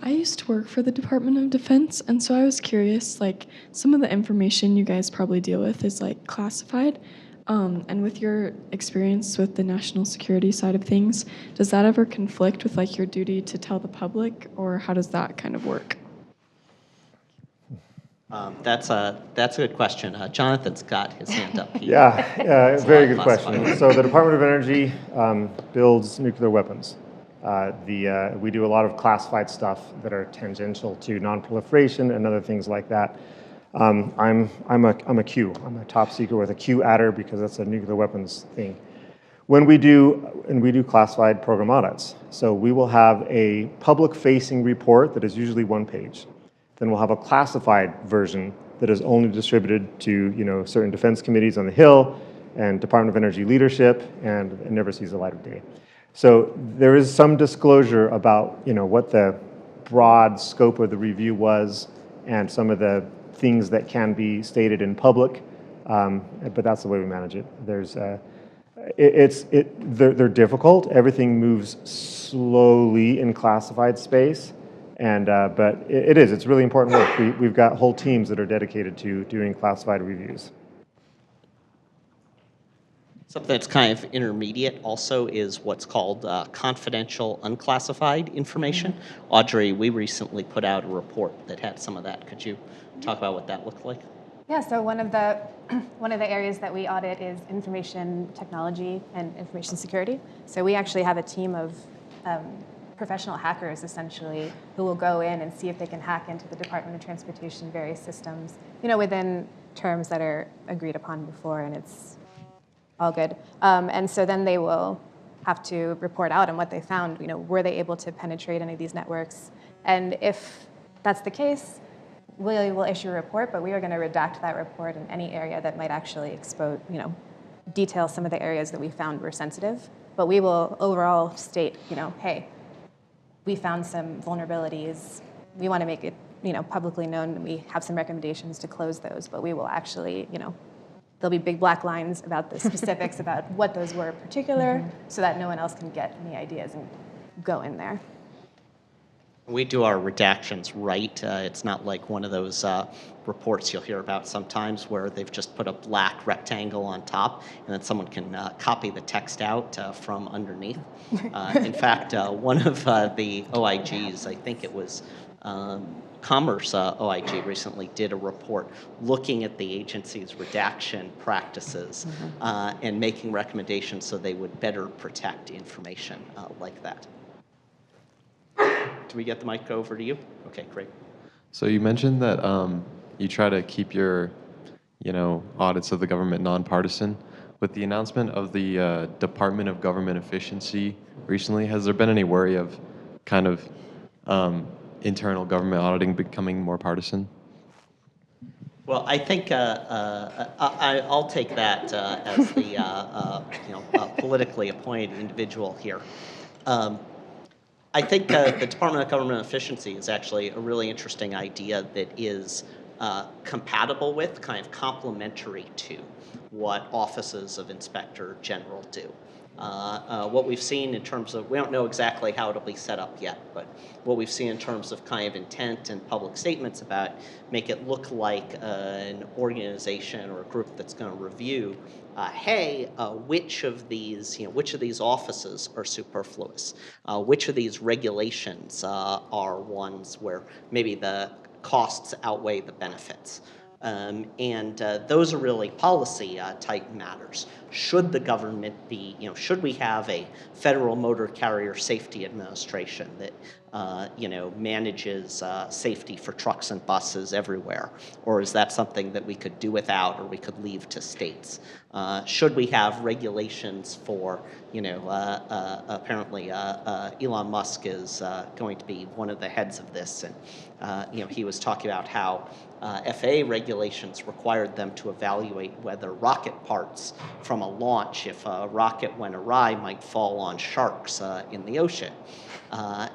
S9: I used to work for the Department of Defense, and so I was curious, like, some of the information you guys probably deal with is, like, classified. And with your experience with the national security side of things, does that ever conflict with, like, your duty to tell the public, or how does that kind of work?
S2: That's a good question. Jonathan's got his hand up.
S3: Very good question. So the Department of Energy builds nuclear weapons. We do a lot of classified stuff that are tangential to nonproliferation and other things like that. I'm a Q. I'm a top secret with a Q adder because that's a nuclear weapons thing. When we do classified program audits, so we will have a public-facing report that is usually one page. Then we'll have a classified version that is only distributed to certain defense committees on the Hill and Department of Energy leadership, and it never sees the light of day. So there is some disclosure about what the broad scope of the review was and some of the things that can be stated in public, but that's the way we manage it. They're difficult. Everything moves slowly in classified space, but it's really important work. We've got whole teams that are dedicated to doing classified reviews.
S2: Something that's kind of intermediate also is what's called confidential unclassified information. Audrey, we recently put out a report that had some of that. Could you talk about what that looked like?
S6: Yeah, so one of the areas that we audit is information technology and information security. So we actually have a team of professional hackers, essentially, who will go in and see if they can hack into the Department of Transportation various systems, within terms that are agreed upon before, and it's all good. And so then they will have to report out on what they found. Were they able to penetrate any of these networks? And if that's the case, we will issue a report, but we are going to redact that report in any area that might actually expose, detail some of the areas that we found were sensitive. But we will overall state, hey, we found some vulnerabilities. We want to make it, publicly known. We have some recommendations to close those, but we will actually, there'll be big black lines about the specifics about what those were in particular, so that no one else can get any ideas and go in there.
S2: We do our redactions right. It's not like one of those reports you'll hear about sometimes where they've just put a black rectangle on top and then someone can copy the text out from underneath. In fact, one of the OIGs, I think it was Commerce OIG, recently did a report looking at the agency's redaction practices and making recommendations so they would better protect information like that. Do we get the mic over to you? Okay, great.
S10: So you mentioned that you try to keep your, audits of the government nonpartisan. With the announcement of the Department of Government Efficiency recently, has there been any worry of kind of internal government auditing becoming more partisan?
S2: Well, I think I'll take that as the politically appointed individual here. I think the Department of Government Efficiency is actually a really interesting idea that is compatible with, kind of complementary to, what offices of Inspector General do. What we've seen in terms of, we don't know exactly how it'll be set up yet, but what we've seen in terms of kind of intent and public statements about make it look like an organization or a group that's going to review, hey, which of these offices are superfluous? Which of these regulations are ones where maybe the costs outweigh the benefits? Those are really policy type matters. Should the government be, should we have a Federal Motor Carrier Safety Administration that, manages safety for trucks and buses everywhere? Or is that something that we could do without or we could leave to states? Should we have regulations for, apparently Elon Musk is going to be one of the heads of this, and, he was talking about how FAA regulations required them to evaluate whether rocket parts from a launch, if a rocket went awry, might fall on sharks in the ocean.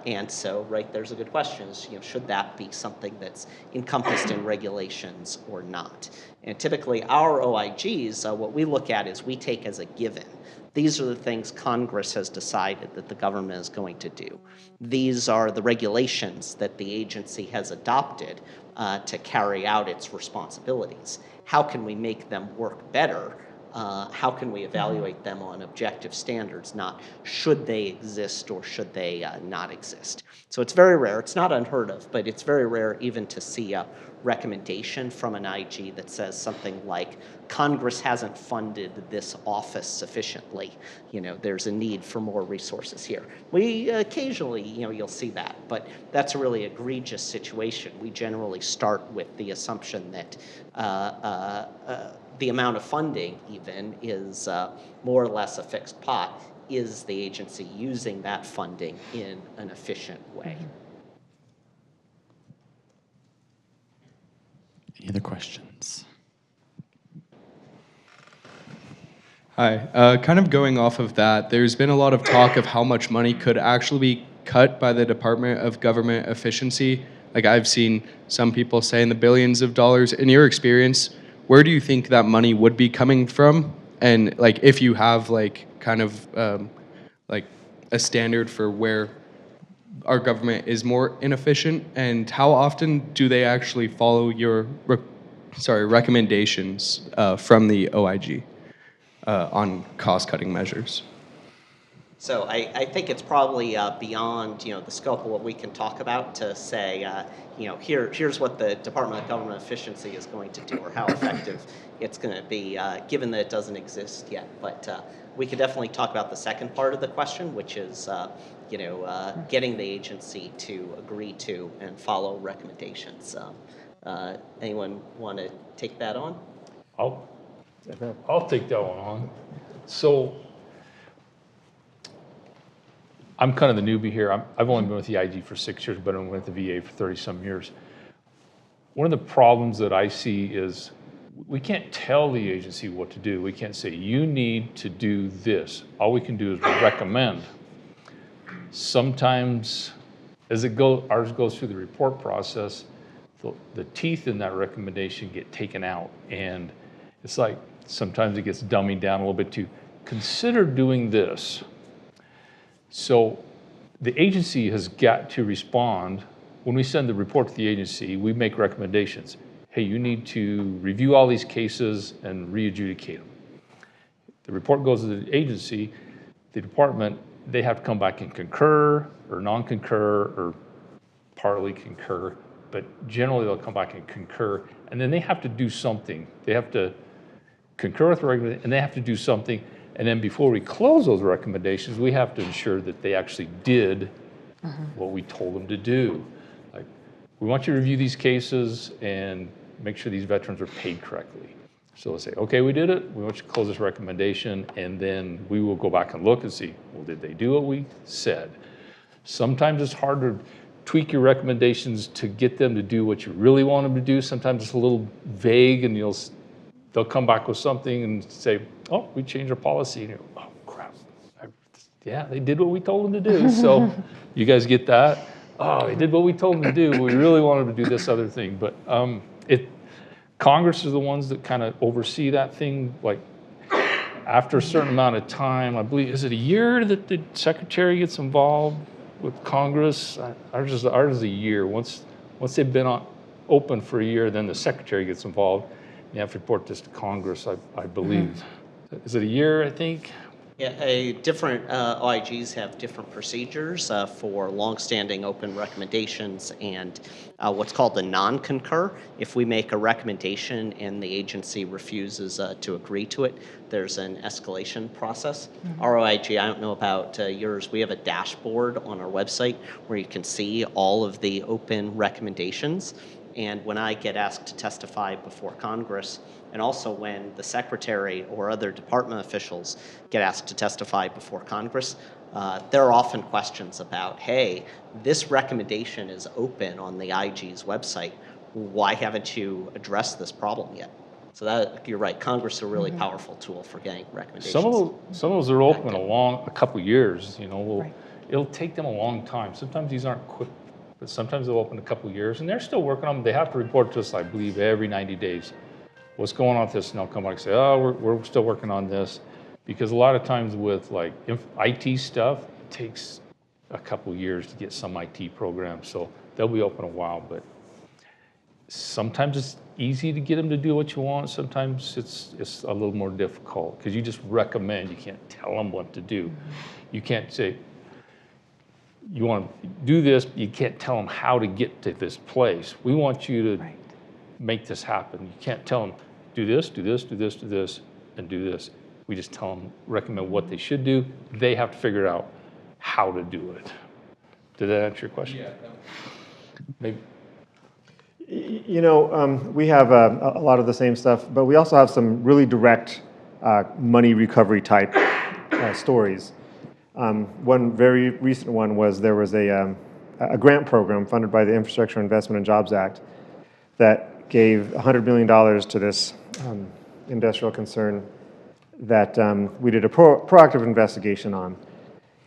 S2: And so, right, there's a good question is, should that be something that's encompassed in regulations or not? And typically our OIGs, what we look at is we take as a given. These are the things Congress has decided that the government is going to do. These are the regulations that the agency has adopted to carry out its responsibilities. How can we make them work better? How can we evaluate them on objective standards, not should they exist or should they not exist? So it's very rare. It's not unheard of, but it's very rare even to see a recommendation from an IG that says something like, Congress hasn't funded this office sufficiently. There's a need for more resources here. We occasionally, you'll see that, but that's a really egregious situation. We generally start with the assumption that the amount of funding even is more or less a fixed pot. Is the agency using that funding in an efficient way?
S7: Any other questions?
S11: Hi. Kind of going off of that, there's been a lot of talk of how much money could actually be cut by the Department of Government Efficiency. Like I've seen some people say in the billions of dollars. In your experience, where do you think that money would be coming from? And like if you have like kind of like a standard for where our government is more inefficient, and how often do they actually follow your recommendations from the OIG on cost-cutting measures?
S2: So I think it's probably beyond the scope of what we can talk about to say here's what the Department of Government Efficiency is going to do or how effective it's going to be, given that it doesn't exist yet. But we could definitely talk about the second part of the question, which is getting the agency to agree to and follow recommendations. Anyone want to take that on?
S4: I'll take that one on. So I'm kind of the newbie here. I've only been with the IG for 6 years, but I've been with the VA for 30-some years. One of the problems that I see is we can't tell the agency what to do. We can't say, you need to do this. All we can do is recommend. Sometimes, as ours goes through the report process, the teeth in that recommendation get taken out. And it's like sometimes it gets dummied down a little bit to consider doing this. So the agency has got to respond. When we send the report to the agency, we make recommendations. Hey, you need to review all these cases and re-adjudicate them. The report goes to the agency, the department, they have to come back and concur or non-concur or partly concur, but generally they'll come back and concur, and then they have to do something. They have to concur with the recommendation, and they have to do something, and then before we close those recommendations, we have to ensure that they actually did what we told them to do. Like, we want you to review these cases and make sure these veterans are paid correctly. So they'll say, okay, we did it. We want you to close this recommendation, and then we will go back and look and see, well, did they do what we said? Sometimes it's hard to tweak your recommendations to get them to do what you really want them to do. Sometimes it's a little vague, and they'll come back with something and say, oh, we changed our policy. And you go, oh, crap. Yeah, they did what we told them to do. So you guys get that? Oh, they did what we told them to do. We really wanted to do this other thing. But Congress is the ones that kind of oversee that thing. Like, after a certain amount of time, I believe, is it a year that the secretary gets involved with Congress? Ours is a year. Once they've been open for a year, then the secretary gets involved. You have to report this to Congress, I believe. Is it a year, I think?
S2: Yeah, different OIGs have different procedures for longstanding open recommendations and what's called the non-concur. If we make a recommendation and the agency refuses to agree to it, there's an escalation process. Our OIG, I don't know about yours, we have a dashboard on our website where you can see all of the open recommendations. And when I get asked to testify before Congress, and also when the secretary or other department officials get asked to testify before Congress, there are often questions about, hey, this recommendation is open on the IG's website. Why haven't you addressed this problem yet? So that, you're right, Congress is a really powerful tool for getting recommendations.
S4: Some of those are open a couple years, you know. It'll take them a long time. Sometimes these aren't quick, but sometimes they'll open a couple years, and they're still working on them. They have to report to us, I believe, every 90 days. What's going on with this? And they'll come back and say, oh, we're still working on this. Because a lot of times with like IT stuff, it takes a couple years to get some IT programs. So they'll be open a while, but sometimes it's easy to get them to do what you want. Sometimes it's a little more difficult because you just recommend. You can't tell them what to do. You can't say, you want to do this, you can't tell them how to get to this place. We want you to make this happen. You can't tell them, do this, do this, do this, do this, and do this. We just tell them, recommend what they should do. They have to figure out how to do it. Did that answer your question? Yeah. Maybe.
S3: You know, we have a lot of the same stuff, but we also have some really direct money recovery type stories. One very recent one was there was a grant program funded by the Infrastructure Investment and Jobs Act that gave $100 million to this industrial concern that we did a proactive investigation on.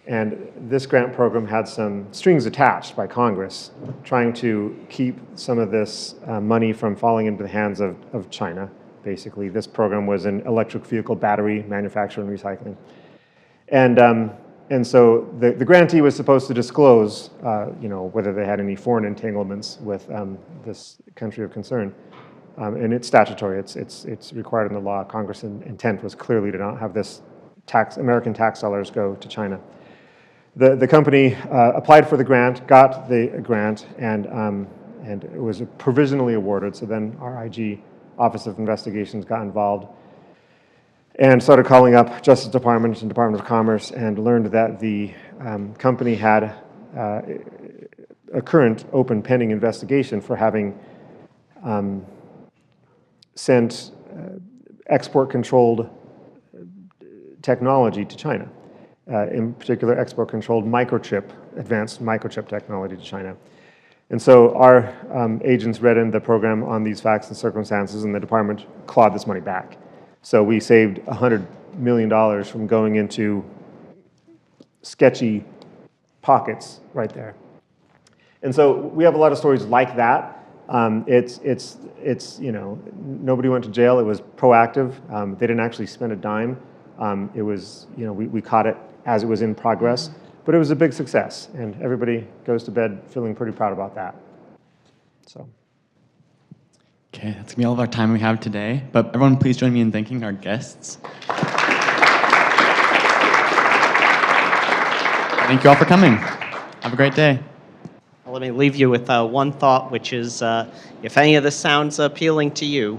S3: And this grant program had some strings attached by Congress trying to keep some of this money from falling into the hands of China, basically. This program was in electric vehicle battery manufacture and recycling. And so the grantee was supposed to disclose, you know, whether they had any foreign entanglements with this country of concern. And it's statutory, it's required in the law. Congress' intent was clearly to not have this American tax dollars go to China. The company applied for the grant, got the grant, and it was provisionally awarded. So then our IG Office of Investigations got involved and started calling up Justice Department and Department of Commerce and learned that the company had a current open pending investigation for having sent export-controlled technology to China. In particular, export-controlled advanced microchip technology to China. And so our agents read in the program on these facts and circumstances, and the department clawed this money back. So we saved $100 million from going into sketchy pockets right there. And so we have a lot of stories like that. It's you know, nobody went to jail. It was proactive. They didn't actually spend a dime. It was, you know, we caught it as it was in progress, but it was a big success, and everybody goes to bed feeling pretty proud about that. So.
S7: Okay, that's gonna be all of our time we have today, but everyone please join me in thanking our guests. Thank you all for coming. Have a great day.
S2: Well, let me leave you with one thought, which is if any of this sounds appealing to you,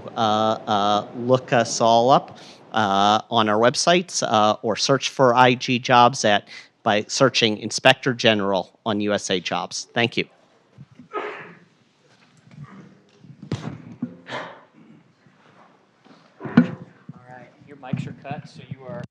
S2: look us all up on our websites or search for IG Jobs by searching Inspector General on USA Jobs. Thank you. All right, your mics are cut, so you are